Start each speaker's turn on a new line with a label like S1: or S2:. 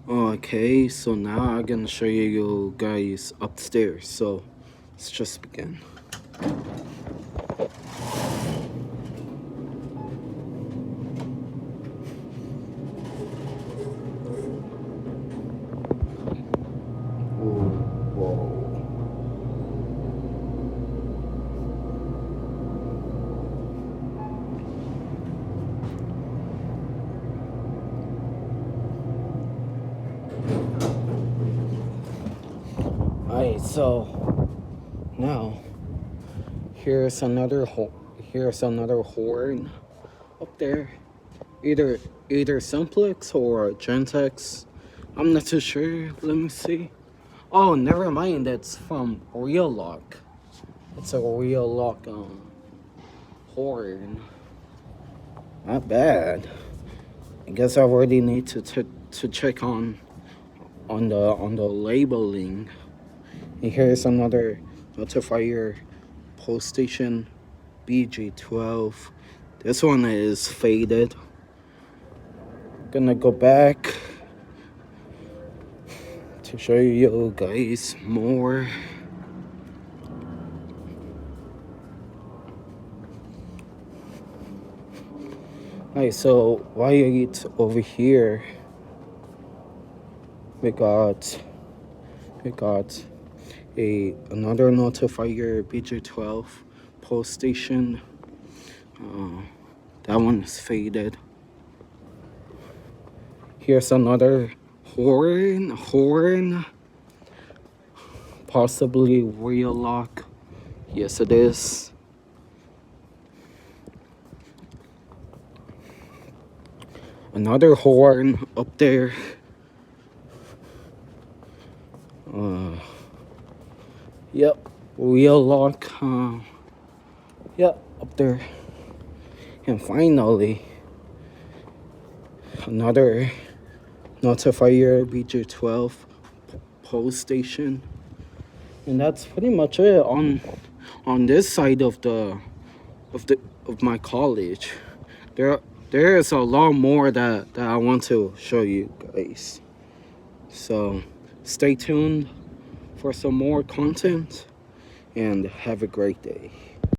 S1: Okay, so now I'm gonna show you guys upstairs. So let's just begin. Whoa. Alright, so now here's another horn up there. Either Simplex or Gentex. I'm not too sure. Let me see. Oh, never mind. That's from Real Lock. It's a Real Lock horn. Not bad. I guess I already need to check on the labeling. And here's another notifier post station BG12. This one is faded. Gonna go back to show you guys more. Alright, so right over here we got another notifier BG12 post station. That one is faded. Here's another horn, possibly Real Lock. Yes, it is. Another horn up there. Yep, Real Lock. Yep, up there. And finally, another notifier BG12 post station. And that's pretty much it on this side of my college. There is a lot more that I want to show you guys. So stay tuned for some more content and have a great day.